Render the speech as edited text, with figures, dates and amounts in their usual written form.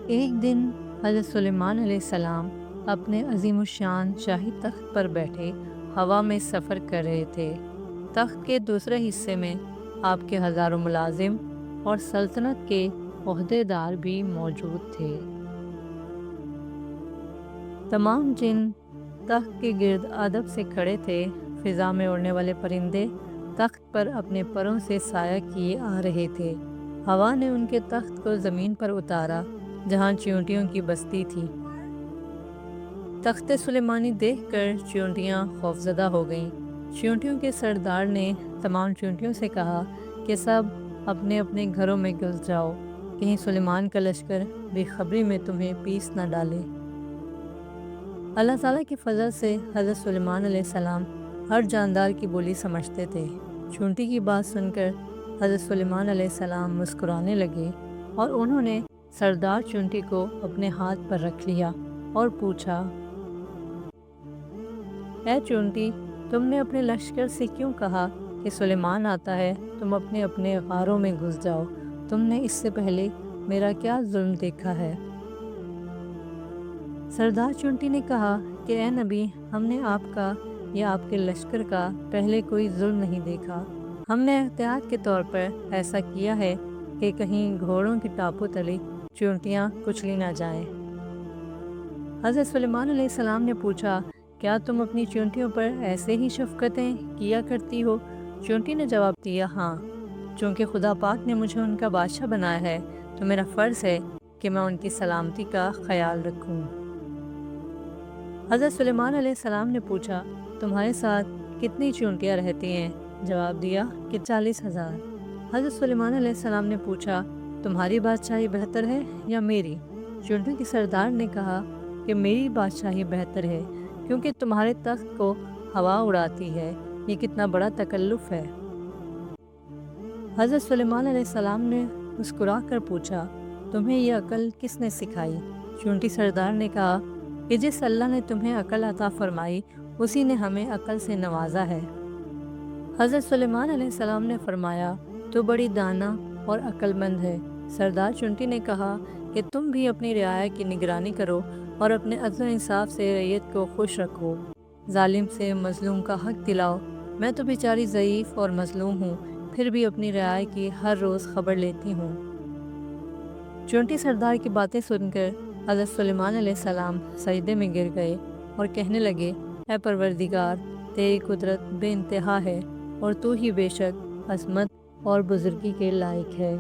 ایک دن حضرت سلیمان علیہ السلام اپنے عظیم الشان شاہی تخت پر بیٹھے ہوا میں سفر کر رہے تھے۔ تخت کے دوسرے حصے میں آپ کے ہزاروں ملازم اور سلطنت کے عہدے دار بھی موجود تھے۔ تمام جن تخت کے گرد ادب سے کھڑے تھے۔ فضا میں اڑنے والے پرندے تخت پر اپنے پروں سے سایہ کیے آ رہے تھے۔ ہوا نے ان کے تخت کو زمین پر اتارا جہاں چیونٹیوں کی بستی تھی۔ تخت سلیمانی دیکھ کر چیونٹیاں خوفزدہ ہو گئیں۔ چیونٹیوں کے سردار نے تمام چیونٹیوں سے کہا کہ سب اپنے اپنے گھروں میں گھس جاؤ، کہیں سلیمان کا لشکر بے خبری میں تمہیں پیس نہ ڈالے۔ اللہ تعالیٰ کے فضل سے حضرت سلیمان علیہ السلام ہر جاندار کی بولی سمجھتے تھے۔ چیونٹی کی بات سن کر حضرت سلیمان علیہ السلام مسکرانے لگے اور انہوں نے سردار چیونٹی کو اپنے ہاتھ پر رکھ لیا اور پوچھا، اے چیونٹی، تم نے اپنے لشکر سے کیوں کہا کہ سلیمان آتا ہے؟ تم اپنے اپنے غاروں میں گھس جاؤ۔ تم نے اس سے پہلے میرا کیا ظلم دیکھا ہے؟ سردار چیونٹی نے کہا کہ اے نبی، ہم نے آپ کا یا آپ کے لشکر کا پہلے کوئی ظلم نہیں دیکھا۔ ہم نے احتیاط کے طور پر ایسا کیا ہے کہ کہیں گھوڑوں کی ٹاپوں تلے چیونٹیاں کچلی نہ جائیں۔ حضرت سلیمان علیہ السلام نے پوچھا، کیا تم اپنی چیونٹیوں پر ایسے ہی شفقتیں کیا کرتی ہو؟ چیونٹی نے جواب دیا، ہاں، چونکہ خدا پاک نے مجھے ان کا بادشاہ بنایا ہے تو میرا فرض ہے کہ میں ان کی سلامتی کا خیال رکھوں۔ حضرت سلیمان علیہ السلام نے پوچھا، تمہارے ساتھ کتنی چیونٹیاں رہتی ہیں؟ جواب دیا کہ 40,000۔ حضرت سلیمان علیہ السلام نے پوچھا، تمہاری بادشاہی بہتر ہے یا میری؟ چیونٹیوں کے سردار نے کہا کہ میری بادشاہی بہتر ہے، کیونکہ تمہارے تخت کو ہوا اڑاتی ہے۔ یہ کتنا بڑا تکلف ہے۔ حضرت سلیمان علیہ السلام نے مسکرا کر پوچھا، تمہیں یہ عقل کس نے سکھائی؟ چیونٹی سردار نے کہا کہ جس اللہ نے تمہیں عقل عطا فرمائی اسی نے ہمیں عقل سے نوازا ہے۔ حضرت سلیمان علیہ السلام نے فرمایا، تو بڑی دانا اور عقل مند ہے۔ سردار چیونٹی نے کہا کہ تم بھی اپنی رعایا کی نگرانی کرو اور اپنے عدل و انصاف سے رعیت کو خوش رکھو، ظالم سے مظلوم کا حق دلاؤ۔ میں تو بیچاری ضعیف اور مظلوم ہوں، پھر بھی اپنی رعایا کی ہر روز خبر لیتی ہوں۔ چیونٹی سردار کی باتیں سن کر حضرت سلیمان علیہ السلام سجدے میں گر گئے اور کہنے لگے، اے پروردگار، تیری قدرت بے انتہا ہے اور تو ہی بے شک عظمت اور بزرگی کے لائق ہے۔